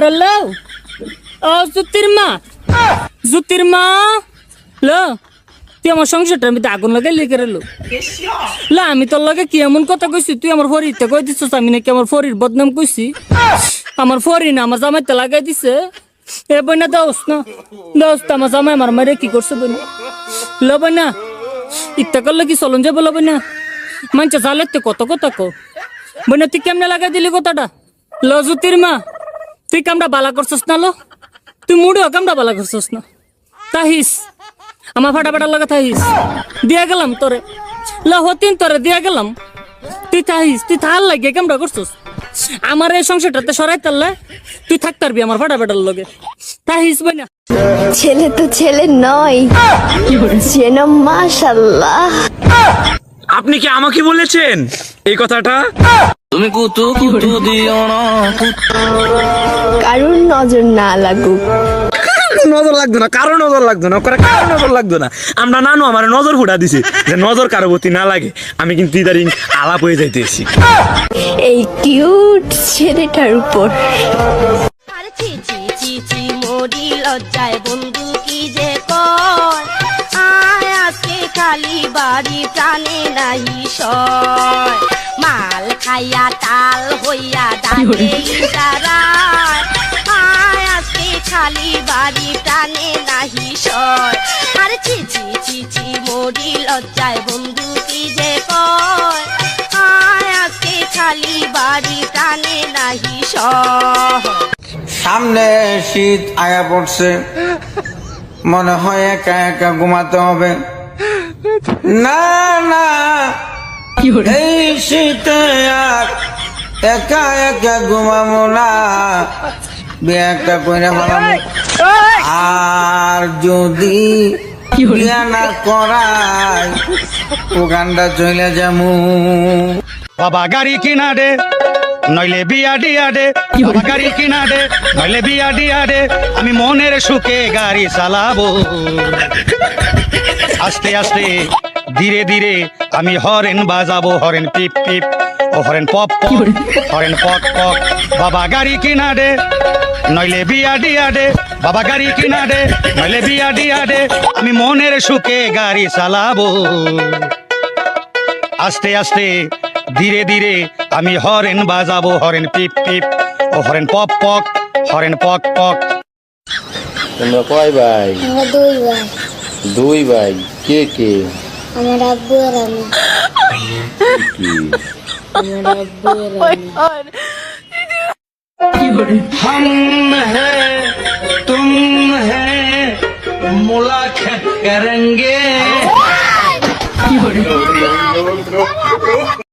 লো ও জুতির মা লো তুই আমার সংসারটার মধ্যে আগুন লাগাই লিখে লো লা আমি তোর লগে কি এমন কথা কইছি তুই আমার ফরিতে কই দিছিস আমি নাকি আমার ফরির বদনাম কইছি আমার ফরি না আমার জামাইতে লাগাই দিছে এ বইনা দোস্ত আমার জামাই আমার মারে কি করছে বইনা লো বইনা ইত্যা করলে কি চলন যাবো লো বইনা মানছে জালেতে কত কথা কো বইনা তুই কেমনে লাগাই দিলি কথাটা লো জুতির মা তুই কামটা বালা করছস না লো তুই মুড়েও কামটা বালা করছস না তাহিস আমার ফাটা লাগা থাহিস দিয়া গেলাম তোরে হতিন তোরে দিয়া গেলাম তুই থাহিস তুই থাল লাগে কামটা করছস আমার এই সংসারটাতে সরাই তারলে তুই থাকতে পারবি আমার ফাটার লগে তাহিস বই না ছেলে তো ছেলে নয় যেন মাশাআল্লাহ। আপনি কি আমাকে বলেছেন এই কথাটা? তুমি কুতু কুতু দিও না কারণ নজর না লাগুক। নজর লাগতো না, কারো নজর লাগতো না, কারো নজর লাগতো না। আমরা নানু আমার নজর ফুটা দিছে যে নজর কারো প্রতি না লাগে। আমি কিন্তু ইদারিং আলাপ হয়ে যাইতেছি এই কিউট ছেলেটার উপর। আর চি চি চি চি মোরি লজ্জায় বন্ধু কি যে কয় আয় আজকে খালি বাড়ি প্রাণে নাহি সয় মাল খাইয়া তাল হইয়া ডাকে ইশারায় আয় আজকে খালি বাড়ি প্রাণে নাহি সয় আর চি চি চি চি মোরি লজ্জায় বন্ধু কি যে কয় আয় আজকে খালি বাড়ি প্রাণে নাহি সয়। সামনে শীত আয়া পড়ছে, মনে হয় একা একা ঘুমাতে হবে। না না এই শীতে আর একা একা ঘুমাবো না, বিয়ে একটা করে ফেলাবো। আর যদি বিয়ে না করাই ওখানটা চলে যাবো। বাবা গাড়ি কিনা দে নইলে বিয়া দিয়া দে, বাবা গাড়ি কিনা দে নইলে বিয়া দিয়া দে, আমি মনের সুখে গাড়ি চালাবো। আস্তে আস্তে ধীরে ধীরে আমি হরেন বাজাবো, হরেন পিপ পিপ ও হরেন পপ পপ, হরেন পক পক। বাবা গাড়ি কিনা দে নইলে বিয়া দিয়া দে, বাবা গাড়ি কিনা দে নইলে বিয়া দিয়া দে, আমি মনের সুখে গাড়ি চালাবো। আস্তে আস্তে ধীরে ধীরে আমি হরেন বাজাবো, হরেন পিপ পিপ ও হরেন পপ পক, হরেন পক পক। তোমরা কয় ভাই? আমরা দুই ভাই। দুই ভাই? কে কে? আমার আব্বু আর আমি। আমার আব্বু আর আমি। हम हैं तुम हैं मुलाकात करेंगे।